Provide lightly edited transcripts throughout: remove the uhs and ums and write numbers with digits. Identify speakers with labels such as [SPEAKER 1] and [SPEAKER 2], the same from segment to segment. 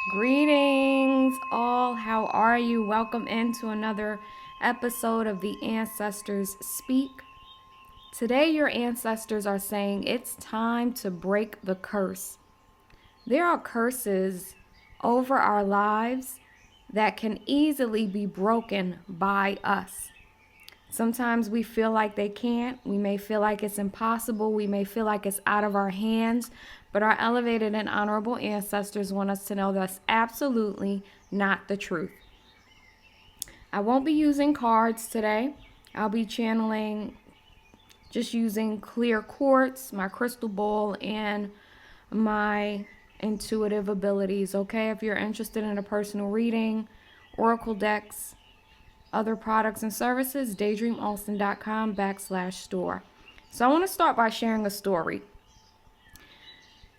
[SPEAKER 1] Greetings, all. How are you? Welcome into another episode of the Ancestors Speak. Today, your ancestors are saying it's time to break the curse. There are curses over our lives that can easily be broken by us. Sometimes we feel like they can't. We may feel like it's impossible. We may feel like it's out of our hands. But our elevated and honorable ancestors want us to know that's absolutely not the truth. I won't be using cards today. I'll be channeling, just using clear quartz, my crystal ball, and my intuitive abilities. Okay, if you're interested in a personal reading, oracle decks, other products and services, daydreamaustin.com/store. So I want to start by sharing a story.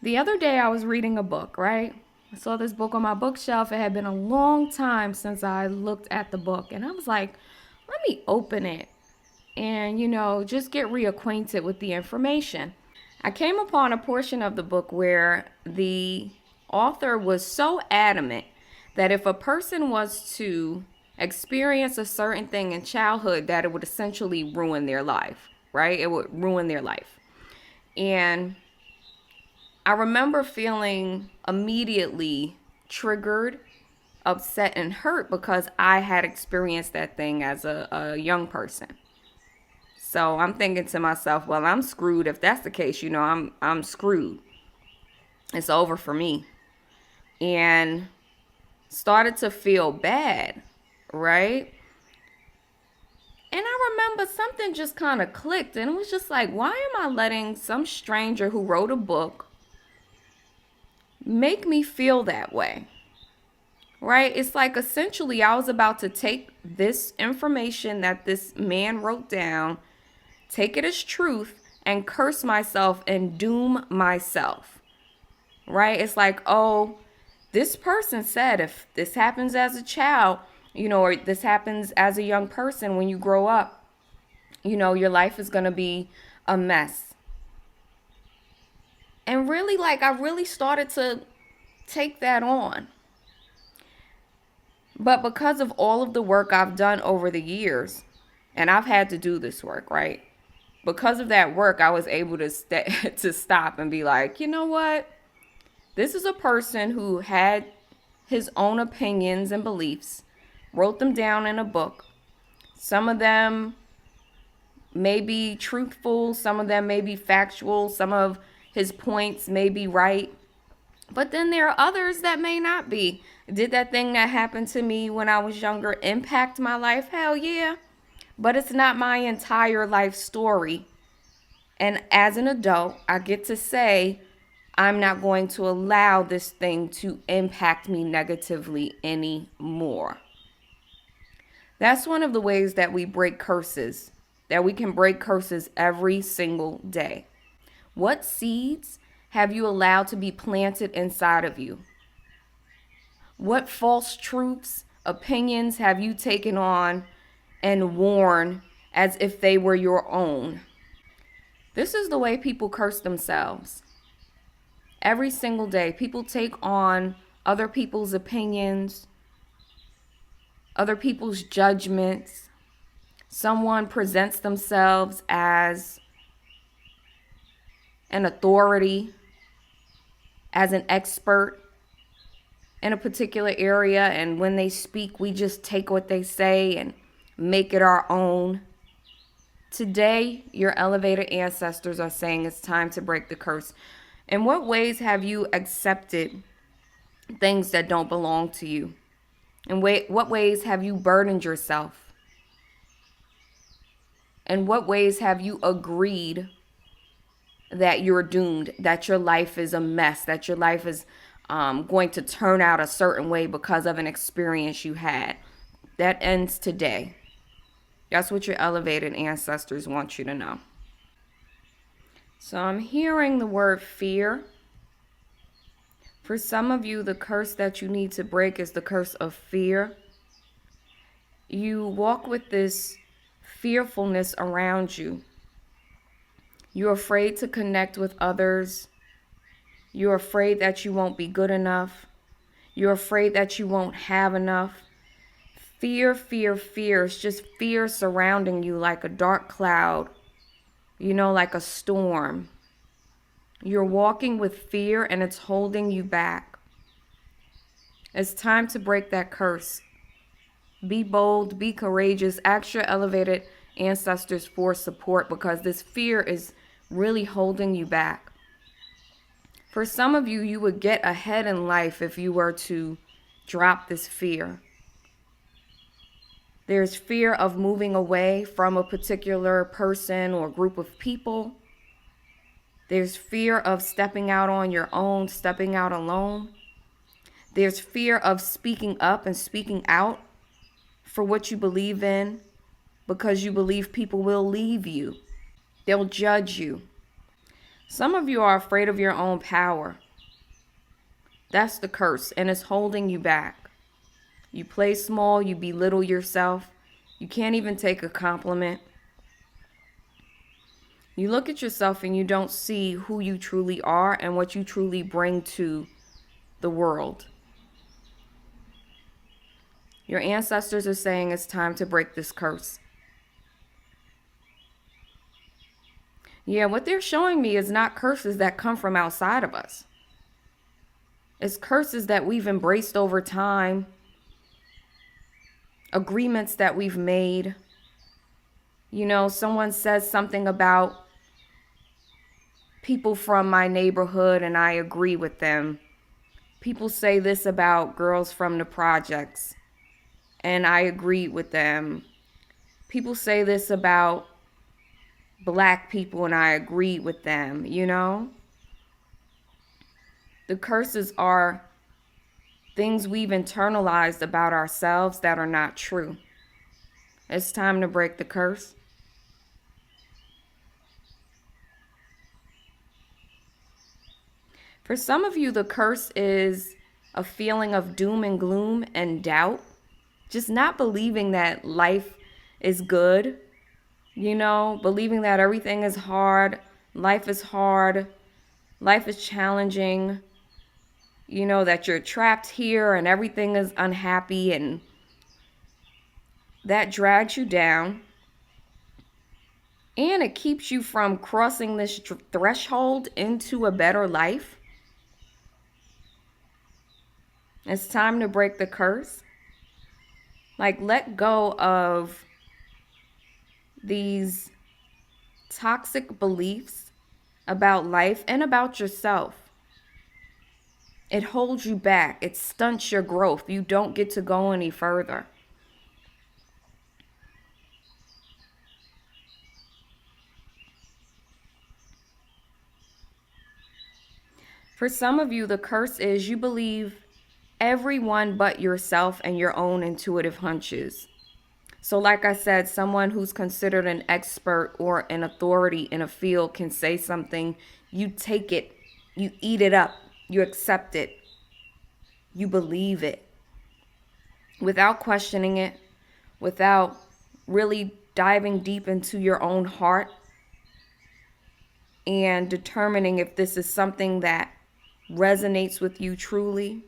[SPEAKER 1] The other day I was reading a book, right? I saw this book on my bookshelf. It had been a long time since I looked at the book. And I was like, let me open it and, just get reacquainted with the information. I came upon a portion of the book where the author was so adamant that if a person was to experience a certain thing in childhood, that it would essentially ruin their life, right? It would ruin their life. And I remember feeling immediately triggered, upset, and hurt because I had experienced that thing as a young person. So I'm thinking to myself, well, I'm screwed. If that's the case, I'm screwed. It's over for me. And started to feel bad, right? And I remember something just kind of clicked, and it was just like, why am I letting some stranger who wrote a book make me feel that way? Right? It's like essentially I was about to take this information that this man wrote down, take it as truth, and curse myself and doom myself. Right? It's like, oh, this person said if this happens as a child, or this happens as a young person when you grow up, your life is going to be a mess. And really, I really started to take that on. But because of all of the work I've done over the years, and I've had to do this work, right? Because of that work, I was able to to stop and be like, you know what? This is a person who had his own opinions and beliefs, wrote them down in a book. Some of them may be truthful, some of them may be factual, some of his points may be right, but then there are others that may not be. Did that thing that happened to me when I was younger impact my life? Hell yeah. But it's not my entire life story. And as an adult, I get to say, I'm not going to allow this thing to impact me negatively anymore. That's one of the ways that we break curses, that we can break curses every single day. What seeds have you allowed to be planted inside of you? What false truths, opinions have you taken on and worn as if they were your own? This is the way people curse themselves. Every single day, people take on other people's opinions, other people's judgments. Someone presents themselves as an authority, as an expert in a particular area, and when they speak, we just take what they say and make it our own. Today, your elevated ancestors are saying it's time to break the curse. In what ways have you accepted things that don't belong to you? In what ways have you burdened yourself? In what ways have you agreed that you're doomed, that your life is a mess, that your life is going to turn out a certain way because of an experience you had? That ends today. That's what your elevated ancestors want you to know. So I'm hearing the word fear. For some of you, the curse that you need to break is the curse of fear. You walk with this fearfulness around you. You're afraid to connect with others. You're afraid that you won't be good enough. You're afraid that you won't have enough. Fear, fear, fear. It's just fear surrounding you like a dark cloud, like a storm. You're walking with fear and it's holding you back. It's time to break that curse. Be bold, be courageous, ask your elevated ancestors for support because this fear is really holding you back. For some of you, you would get ahead in life if you were to drop this fear. There's fear of moving away from a particular person or group of people. There's fear of stepping out on your own, stepping out alone. There's fear of speaking up and speaking out for what you believe in because you believe people will leave you. They'll judge you. Some of you are afraid of your own power. That's the curse, and it's holding you back. You play small, you belittle yourself. You can't even take a compliment. You look at yourself and you don't see who you truly are and what you truly bring to the world. Your ancestors are saying it's time to break this curse. Yeah, what they're showing me is not curses that come from outside of us. It's curses that we've embraced over time, agreements that we've made. Someone says something about people from my neighborhood and I agree with them. People say this about girls from the projects and I agree with them. People say this about Black people and I agree with them, The curses are things we've internalized about ourselves that are not true. It's time to break the curse. For some of you, the curse is a feeling of doom and gloom and doubt. Just not believing that life is good. Believing that everything is hard. Life is hard. Life is challenging. That you're trapped here and everything is unhappy, and that drags you down. And it keeps you from crossing this threshold into a better life. It's time to break the curse. Let go of these toxic beliefs about life and about yourself. It holds you back. It stunts your growth. You don't get to go any further. For some of you, the curse is you believe everyone but yourself and your own intuitive hunches. So like I said, someone who's considered an expert or an authority in a field can say something, you take it, you eat it up, you accept it, you believe it without questioning it, without really diving deep into your own heart and determining if this is something that resonates with you truly.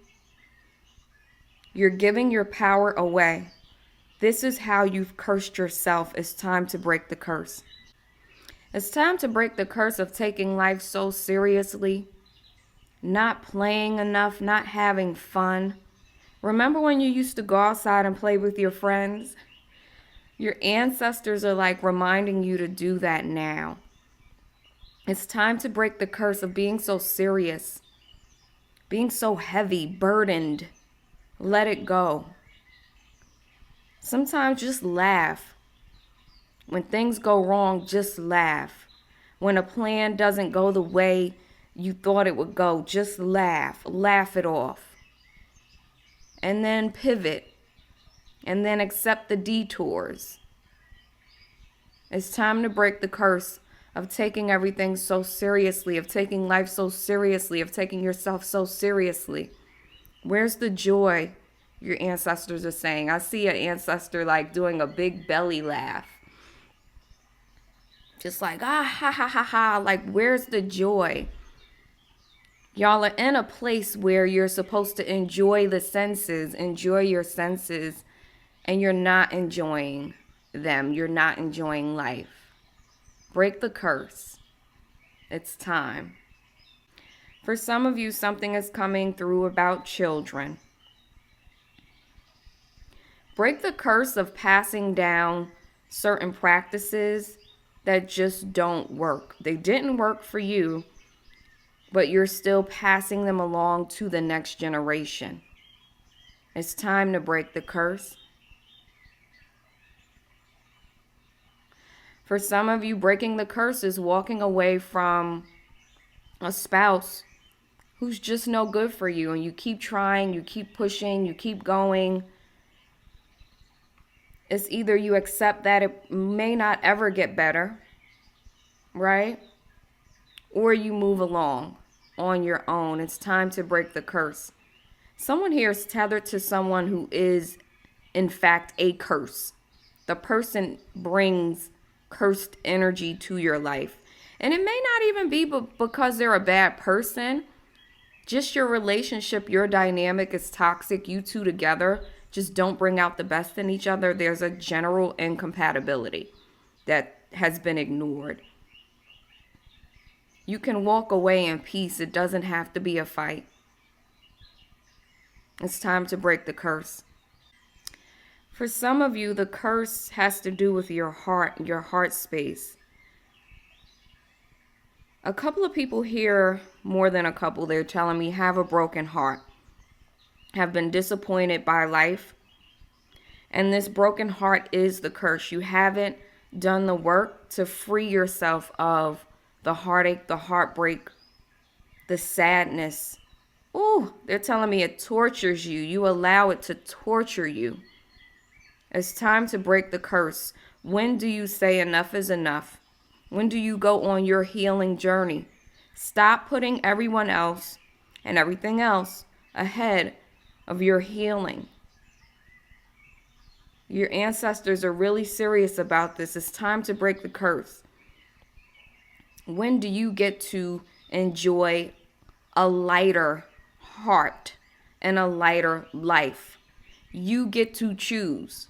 [SPEAKER 1] You're giving your power away. This is how you've cursed yourself. It's time to break the curse. It's time to break the curse of taking life so seriously, not playing enough, not having fun. Remember when you used to go outside and play with your friends? Your ancestors are reminding you to do that now. It's time to break the curse of being so serious, being so heavy, burdened. Let it go. Sometimes just laugh. When things go wrong, just laugh. When a plan doesn't go the way you thought it would go, just laugh. Laugh it off. And then pivot. And then accept the detours. It's time to break the curse of taking everything so seriously, of taking life so seriously, of taking yourself so seriously. Where's the joy? Your ancestors are saying. I see an ancestor doing a big belly laugh. Just ha ha ha ha. Where's the joy? Y'all are in a place where you're supposed to enjoy enjoy your senses, and you're not enjoying them. You're not enjoying life. Break the curse. It's time. For some of you, something is coming through about children. Break the curse of passing down certain practices that just don't work. They didn't work for you, but you're still passing them along to the next generation. It's time to break the curse. For some of you, breaking the curse is walking away from a spouse who's just no good for you, and you keep trying, you keep pushing, you keep going. It's either you accept that it may not ever get better, right? Or you move along on your own. It's time to break the curse. Someone here is tethered to someone who is, in fact, a curse. The person brings cursed energy to your life. And it may not even be because they're a bad person. Just your relationship, your dynamic is toxic. You two together just don't bring out the best in each other. There's a general incompatibility that has been ignored. You can walk away in peace. It doesn't have to be a fight. It's time to break the curse. For some of you, the curse has to do with your heart space. A couple of people here, more than a couple, they're telling me have a broken heart, have been disappointed by life. And this broken heart is the curse. You haven't done the work to free yourself of the heartache, the heartbreak, the sadness. Ooh, they're telling me it tortures you. You allow it to torture you. It's time to break the curse. When do you say enough is enough? When do you go on your healing journey? Stop putting everyone else and everything else ahead of your healing. Your ancestors are really serious about this. It's time to break the curse. When do you get to enjoy a lighter heart and a lighter life? You get to choose.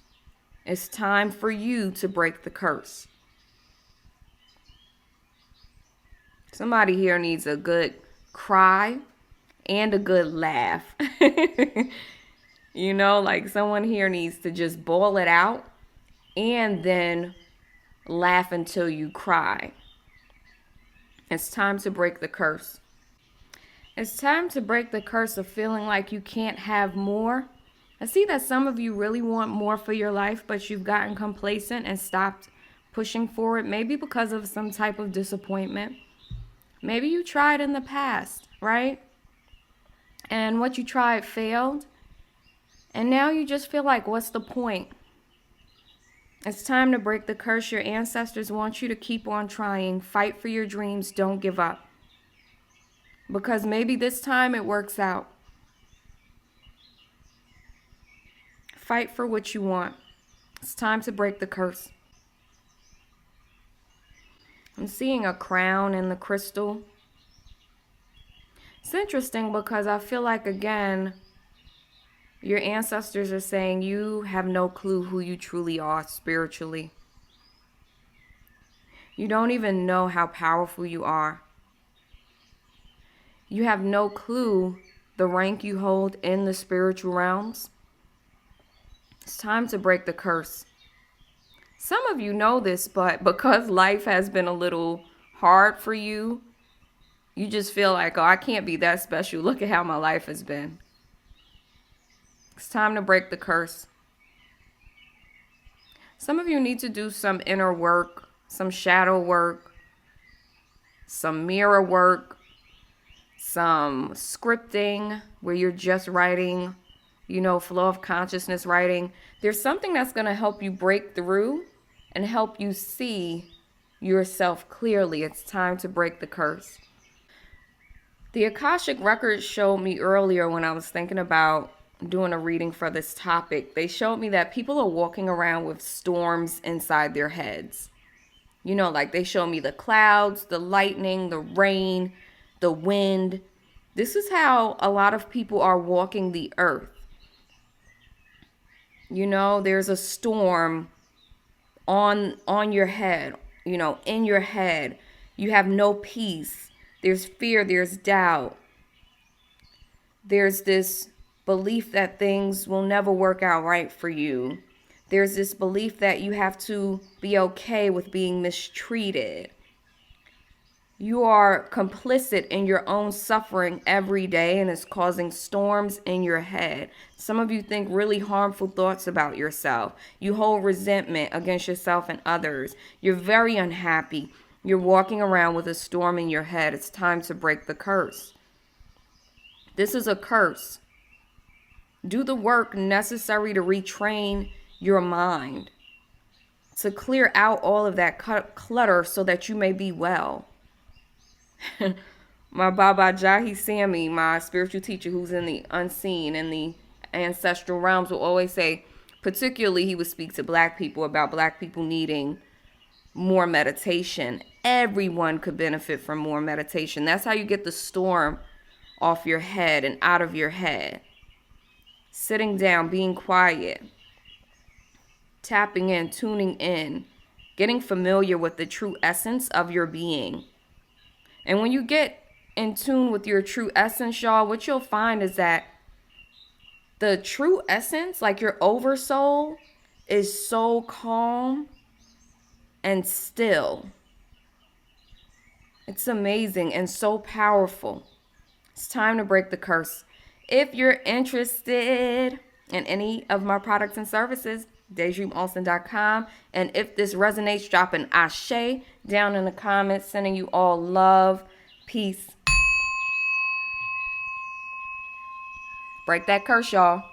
[SPEAKER 1] It's time for you to break the curse. Somebody here needs a good cry and a good laugh. You know, like someone here needs to just bawl it out and then laugh until you cry. It's time to break the curse. It's time to break the curse of feeling like you can't have more. I see that some of you really want more for your life, but you've gotten complacent and stopped pushing for it, maybe because of some type of disappointment. Maybe you tried in the past, right? And what you tried failed. And now you just feel like, what's the point? It's time to break the curse. Your ancestors want you to keep on trying. Fight for your dreams. Don't give up. Because maybe this time it works out. Fight for what you want. It's time to break the curse. I'm seeing a crown in the crystal. It's interesting because I feel like, again, your ancestors are saying you have no clue who you truly are spiritually. You don't even know how powerful you are. You have no clue the rank you hold in the spiritual realms. It's time to break the curse. Some of you know this, but because life has been a little hard for you, you just feel like, oh, I can't be that special. Look at how my life has been. It's time to break the curse. Some of you need to do some inner work, some shadow work, some mirror work, some scripting where you're just writing, flow of consciousness writing. There's something that's going to help you break through and help you see yourself clearly. It's time to break the curse. The Akashic records showed me earlier when I was thinking about doing a reading for this topic. They showed me that people are walking around with storms inside their heads. Like they showed me the clouds, the lightning, the rain, the wind. This is how a lot of people are walking the earth. You know, there's a storm on your head, you know, in your head. You have no peace. There's fear, there's doubt. There's this belief that things will never work out right for you. There's this belief that you have to be okay with being mistreated. You are complicit in your own suffering every day, and it's causing storms in your head. Some of you think really harmful thoughts about yourself. You hold resentment against yourself and others. You're very unhappy. You're walking around with a storm in your head. It's time to break the curse. This is a curse. Do the work necessary to retrain your mind, to clear out all of that clutter so that you may be well. My Baba Jahi Sami, my spiritual teacher who's in the unseen, in the ancestral realms, will always say, particularly he would speak to black people about black people needing more meditation. Everyone could benefit from more meditation. That's how you get the storm off your head and out of your head. Sitting down, being quiet, tapping in, tuning in, getting familiar with the true essence of your being. And when you get in tune with your true essence, y'all, what you'll find is that the true essence, like your oversoul, is so calm and still. It's amazing and so powerful. It's time to break the curse. If you're interested in any of my products and services, daydreamaustin.com. And if this resonates, drop an ashe down in the comments. Sending you all love, peace. Break that curse, y'all.